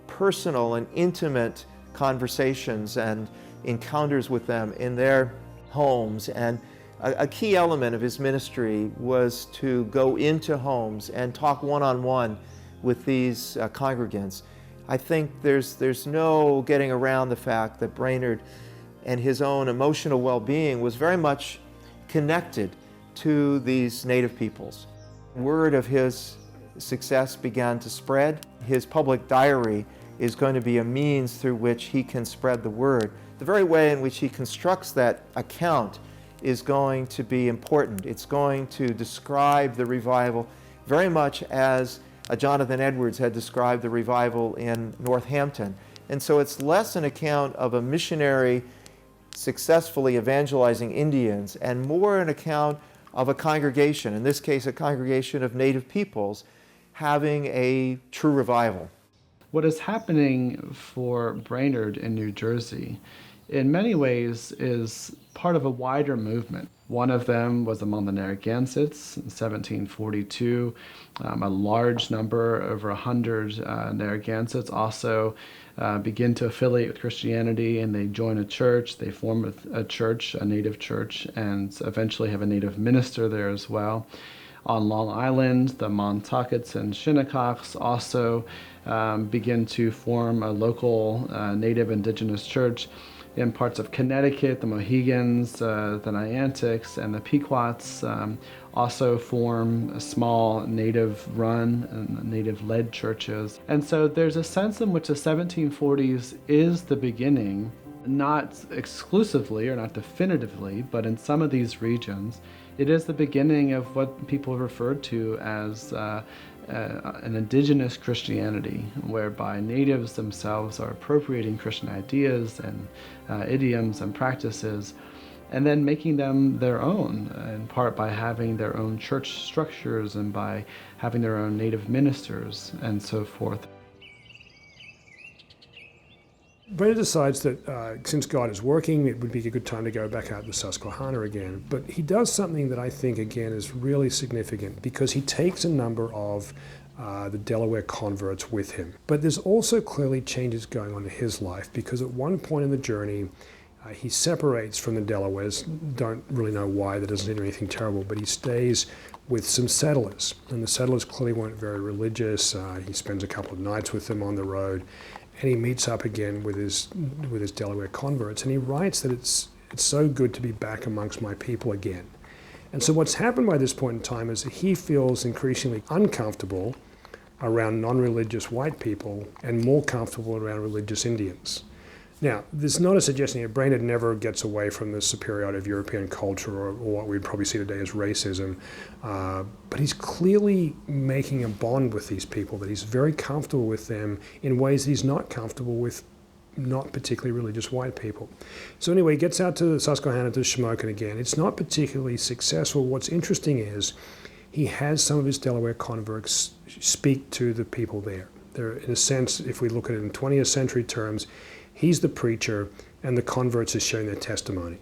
personal and intimate conversations and encounters with them in their homes. And a key element of his ministry was to go into homes and talk one-on-one with these congregants. I think there's no getting around the fact that Brainerd and his own emotional well-being was very much connected to these native peoples. Word of his success began to spread. His public diary is going to be a means through which he can spread the word. The very way in which he constructs that account is going to be important. It's going to describe the revival very much as Jonathan Edwards had described the revival in Northampton. And so it's less an account of a missionary successfully evangelizing Indians and more an account of a congregation, in this case a congregation of native peoples, having a true revival. What is happening for Brainerd in New Jersey in many ways is part of a wider movement. One of them was among the Narragansetts in 1742. A large number, over 100 Narragansetts, also begin to affiliate with Christianity, and they join a church. They form a church, a native church, and eventually have a native minister there as well. On Long Island, the Montaukets and Shinnecocks also begin to form a local native indigenous church. In parts of Connecticut, the Mohegans, the Niantics, and the Pequots also form small native-run and native-led churches. And so there's a sense in which the 1740s is the beginning, not exclusively or not definitively, but in some of these regions, it is the beginning of what people referred to as an indigenous Christianity, whereby natives themselves are appropriating Christian ideas and idioms and practices, and then making them their own, in part by having their own church structures and by having their own native ministers and so forth. Brainerd decides that since God is working, it would be a good time to go back out to the Susquehanna again. But he does something that I think, again, is really significant, because he takes a number of the Delaware converts with him. But there's also clearly changes going on in his life, because at one point in the journey, he separates from the Delawares. Don't really know why, that doesn't do anything terrible, but he stays with some settlers. And the settlers clearly weren't very religious. He spends a couple of nights with them on the road. And he meets up again with his Delaware converts, and he writes that it's so good to be back amongst my people again. And so what's happened by this point in time is that he feels increasingly uncomfortable around non-religious white people and more comfortable around religious Indians. Now, there's not a suggestion here. Brainerd never gets away from the superiority of European culture or what we'd probably see today as racism, but he's clearly making a bond with these people, that he's very comfortable with them in ways that he's not comfortable with not particularly religious white people. So anyway, he gets out to the Susquehanna to Shamokin again. It's not particularly successful. What's interesting is he has some of his Delaware converts speak to the people there. They're, in a sense, if we look at it in 20th century terms, he's the preacher, and the converts are sharing their testimony.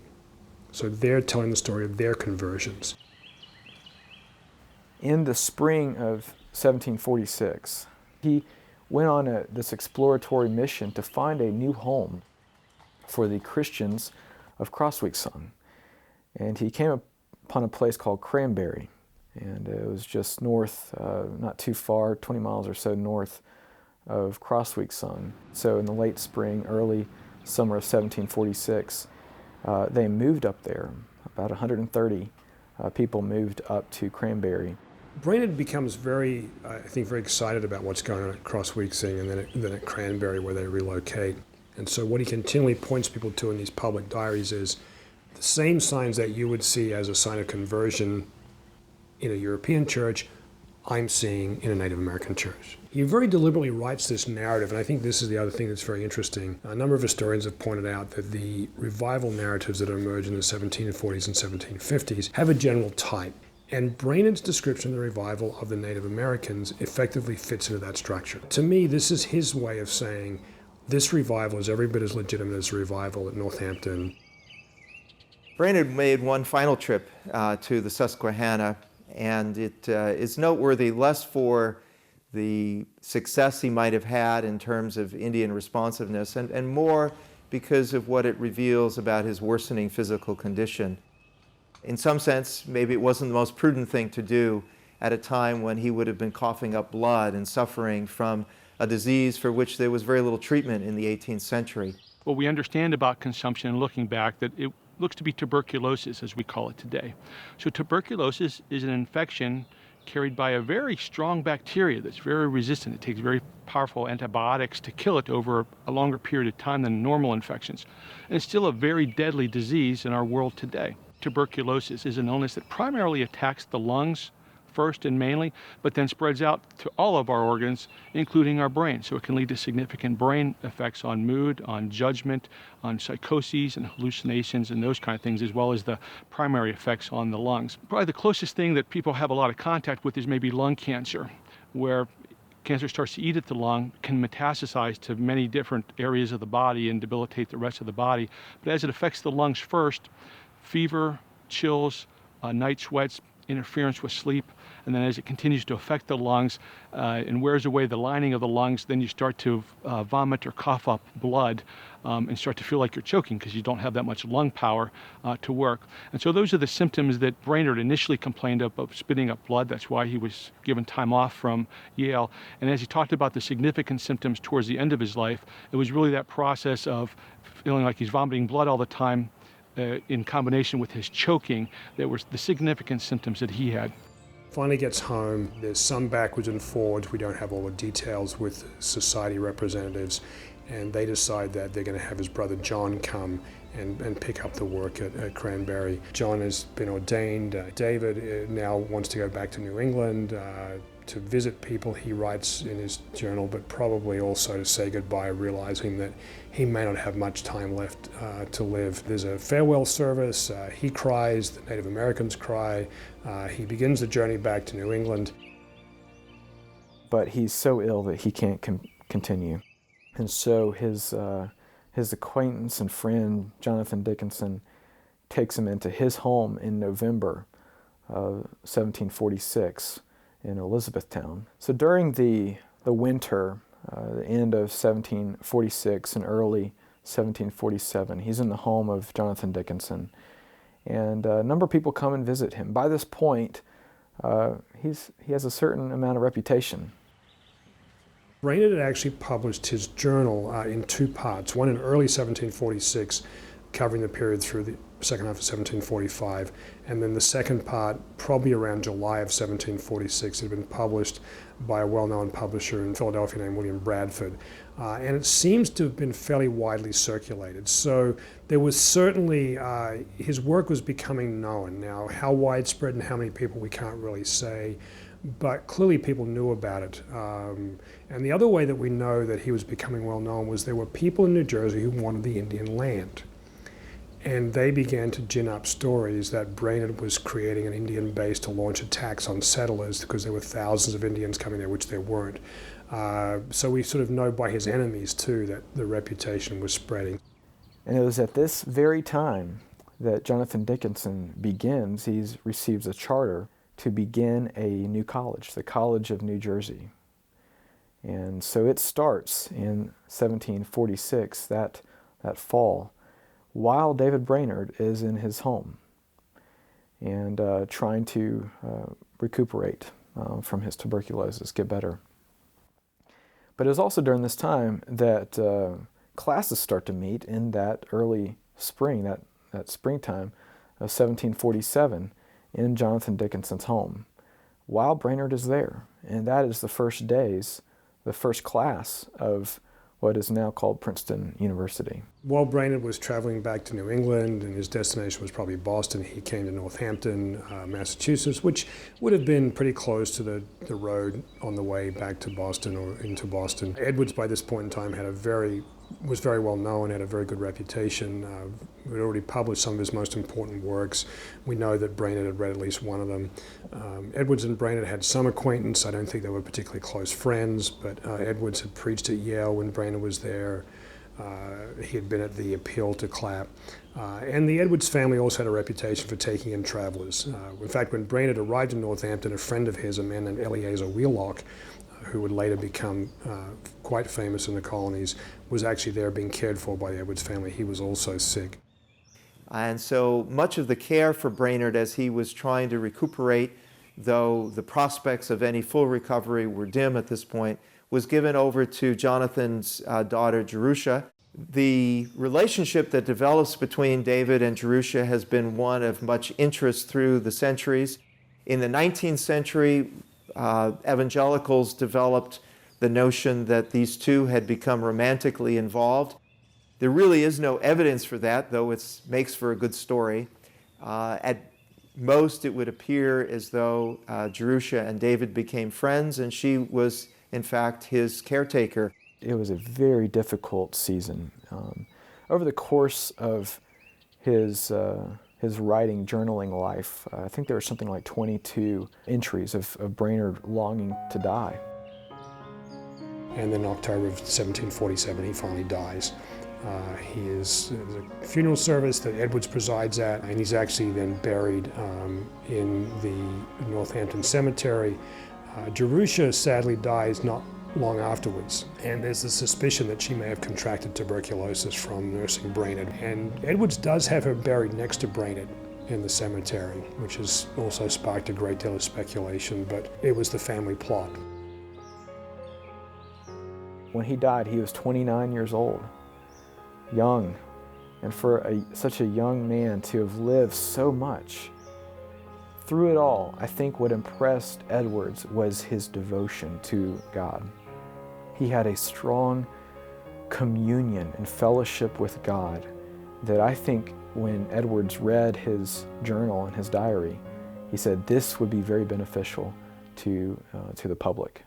So they're telling the story of their conversions. In the spring of 1746, he went on this exploratory mission to find a new home for the Christians of Crossweekson. And he came upon a place called Cranberry, and it was just north, not too far, 20 miles or so north of Crossweekson. So in the late spring, early summer of 1746, they moved up there. About 130 people moved up to Cranberry. Brainerd becomes very excited about what's going on at Crossweekson and then at Cranberry, where they relocate. And so what he continually points people to in these public diaries is the same signs that you would see as a sign of conversion in a European church, I'm seeing in a Native American church. He very deliberately writes this narrative, and I think this is the other thing that's very interesting. A number of historians have pointed out that the revival narratives that emerge in the 1740s and 1750s have a general type. And Brainerd's description of the revival of the Native Americans effectively fits into that structure. To me, this is his way of saying this revival is every bit as legitimate as the revival at Northampton. Brainerd made one final trip to the Susquehanna, and it is noteworthy less for the success he might have had in terms of Indian responsiveness, and more because of what it reveals about his worsening physical condition. In some sense, maybe it wasn't the most prudent thing to do at a time when he would have been coughing up blood and suffering from a disease for which there was very little treatment in the 18th century. What we understand about consumption, and looking back, that it looks to be tuberculosis, as we call it today. So tuberculosis is an infection carried by a very strong bacteria that's very resistant. It takes very powerful antibiotics to kill it over a longer period of time than normal infections. And it's still a very deadly disease in our world today. Tuberculosis is an illness that primarily attacks the lungs first and mainly, but then spreads out to all of our organs, including our brain. So it can lead to significant brain effects on mood, on judgment, on psychoses and hallucinations and those kind of things, as well as the primary effects on the lungs. Probably the closest thing that people have a lot of contact with is maybe lung cancer, where cancer starts to eat at the lung, can metastasize to many different areas of the body and debilitate the rest of the body. But as it affects the lungs first, fever, chills, night sweats, interference with sleep. And then as it continues to affect the lungs and wears away the lining of the lungs, then you start to vomit or cough up blood and start to feel like you're choking because you don't have that much lung power to work. And so those are the symptoms that Brainerd initially complained of spitting up blood. That's why he was given time off from Yale. And as he talked about the significant symptoms towards the end of his life, it was really that process of feeling like he's vomiting blood all the time in combination with his choking that were the significant symptoms that he had. Finally gets home, there's some backwards and forwards, we don't have all the details with society representatives, and they decide that they're going to have his brother John come and pick up the work at Cranberry. John has been ordained. David now wants to go back to New England to visit people, he writes in his journal, but probably also to say goodbye, realizing that he may not have much time left to live. There's a farewell service, he cries, the Native Americans cry, he begins the journey back to New England. But he's so ill that he can't continue. And so his acquaintance and friend, Jonathan Dickinson, takes him into his home in November of 1746 in Elizabethtown. So during the winter, the end of 1746 and early 1747, he's in the home of Jonathan Dickinson. And a number of people come and visit him. By this point, he has a certain amount of reputation. Brainerd had actually published his journal in two parts, one in early 1746, covering the period through the second half of 1745, and then the second part, probably around July of 1746, had been published by a well-known publisher in Philadelphia named William Bradford, and it seems to have been fairly widely circulated. So there was certainly, his work was becoming known. Now, how widespread and how many people, we can't really say, but clearly people knew about it. And the other way that we know that he was becoming well known was there were people in New Jersey who wanted the Indian land. And they began to gin up stories that Brainerd was creating an Indian base to launch attacks on settlers because there were thousands of Indians coming there, which there weren't. So we sort of know by his enemies, too, that the reputation was spreading. And it was at this very time that Jonathan Dickinson receives a charter to begin a new college, the College of New Jersey. And so it starts in 1746, that fall, while David Brainerd is in his home and trying to recuperate from his tuberculosis, get better. But it was also during this time that classes start to meet in that early spring, that springtime of 1747 in Jonathan Dickinson's home, while Brainerd is there. And that is the first class of what is now called Princeton University. While Brainerd was traveling back to New England, and his destination was probably Boston, he came to Northampton, Massachusetts, which would have been pretty close to the road on the way back to Boston or into Boston. Edwards, by this point in time, was very well known, had a very good reputation. Had already published some of his most important works. We know that Brainerd had read at least one of them. Edwards and Brainerd had some acquaintance. I don't think they were particularly close friends, but Edwards had preached at Yale when Brainerd was there. He had been at the Appeal to Clap. And the Edwards family also had a reputation for taking in travelers. In fact, when Brainerd arrived in Northampton, a friend of his, a man named Eleazar Wheelock, who would later become quite famous in the colonies, was actually there being cared for by the Edwards family. He was also sick. And so much of the care for Brainerd as he was trying to recuperate, though the prospects of any full recovery were dim at this point, was given over to Jonathan's daughter, Jerusha. The relationship that develops between David and Jerusha has been one of much interest through the centuries. In the 19th century, evangelicals developed the notion that these two had become romantically involved. There really is no evidence for that, though it makes for a good story. At most, it would appear as though Jerusha and David became friends, and she was, in fact, his caretaker. It was a very difficult season. Over the course of his writing, journaling life, I think there were something like 22 entries of Brainerd longing to die. And then in October of 1747, he finally dies. There's a funeral service that Edwards presides at, and he's actually then buried in the Northampton Cemetery. Jerusha sadly dies not long afterwards, and there's a suspicion that she may have contracted tuberculosis from nursing Brainerd. And Edwards does have her buried next to Brainerd in the cemetery, which has also sparked a great deal of speculation, but it was the family plot. When he died, he was 29 years old, young, and for such a young man to have lived so much. Through it all, I think what impressed Edwards was his devotion to God. He had a strong communion and fellowship with God that I think when Edwards read his journal and his diary, he said this would be very beneficial to the public.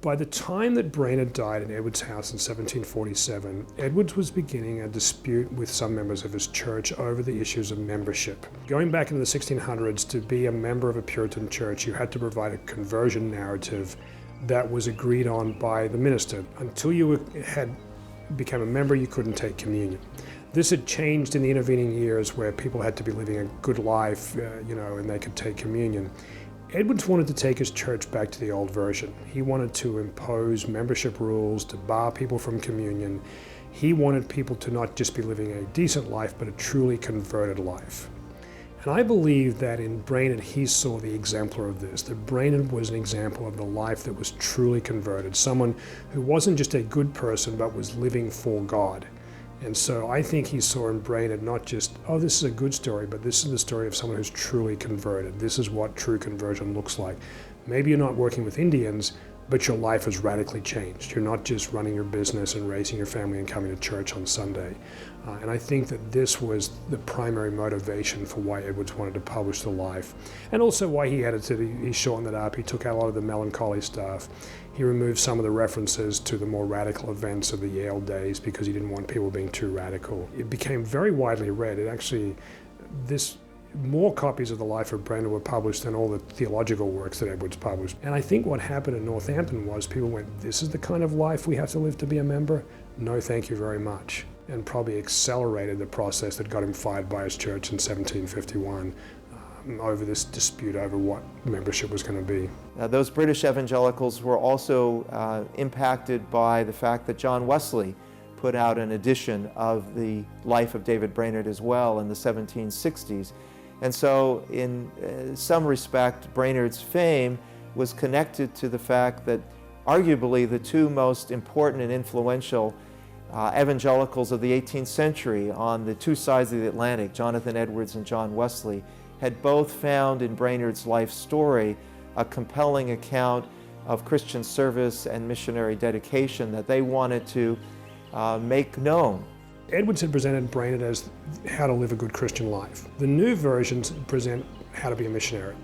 By the time that Brainerd died in Edwards' house in 1747, Edwards was beginning a dispute with some members of his church over the issues of membership. Going back into the 1600s, to be a member of a Puritan church, you had to provide a conversion narrative that was agreed on by the minister. Until you had become a member, you couldn't take communion. This had changed in the intervening years where people had to be living a good life, and they could take communion. Edwards wanted to take his church back to the old version. He wanted to impose membership rules, to bar people from communion. He wanted people to not just be living a decent life, but a truly converted life. And I believe that in Brainerd, he saw the exemplar of this, that Brainerd was an example of the life that was truly converted, someone who wasn't just a good person, but was living for God. And so I think he saw in Brainerd not just, oh, this is a good story, but this is the story of someone who's truly converted. This is what true conversion looks like. Maybe you're not working with Indians, but your life has radically changed. You're not just running your business and raising your family and coming to church on Sunday. And I think that this was the primary motivation for why Edwards wanted to publish the life, and also why he edited, he shortened it up, he took out a lot of the melancholy stuff. He removed some of the references to the more radical events of the Yale days because he didn't want people being too radical. It became very widely read. More copies of the life of Brainerd were published than all the theological works that Edwards published. And I think what happened in Northampton was people went, this is the kind of life we have to live to be a member? No, thank you very much. And probably accelerated the process that got him fired by his church in 1751 over this dispute over what membership was going to be. Those British evangelicals were also impacted by the fact that John Wesley put out an edition of the life of David Brainerd as well in the 1760s. And so in some respect, Brainerd's fame was connected to the fact that arguably the two most important and influential evangelicals of the 18th century on the two sides of the Atlantic, Jonathan Edwards and John Wesley, had both found in Brainerd's life story a compelling account of Christian service and missionary dedication that they wanted to make known. Edwards had presented Brainerd as how to live a good Christian life. The new versions present how to be a missionary.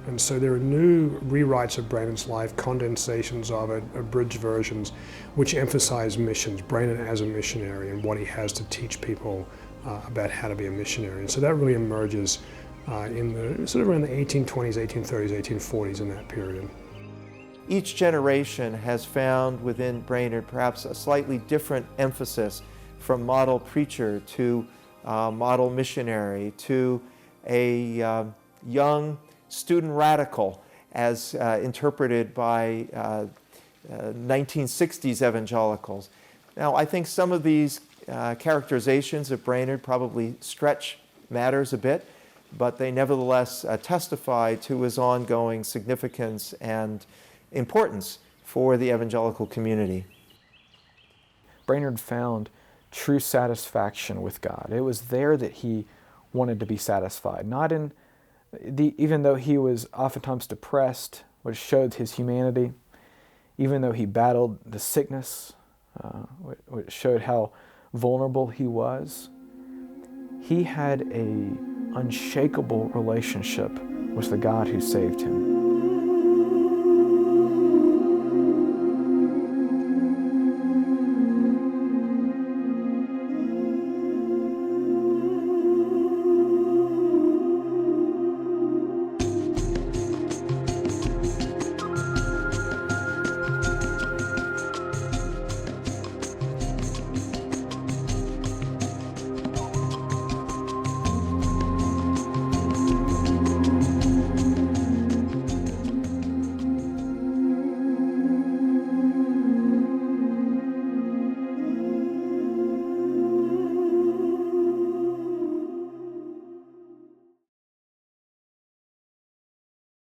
And so there are new rewrites of Brainerd's life, condensations of it, abridged versions, which emphasize missions, Brainerd as a missionary and what he has to teach people about how to be a missionary. And so that really emerges in the sort of around the 1820s, 1830s, 1840s in that period. Each generation has found within Brainerd perhaps a slightly different emphasis, from model preacher to model missionary to a young student radical as interpreted by 1960s evangelicals. Now, I think some of these characterizations of Brainerd probably stretch matters a bit, but they nevertheless testify to his ongoing significance and importance for the evangelical community. Brainerd found true satisfaction with God. It was there that he wanted to be satisfied, not in even though he was oftentimes depressed, which showed his humanity, even though he battled the sickness, which showed how vulnerable he was, he had an unshakable relationship with the God who saved him.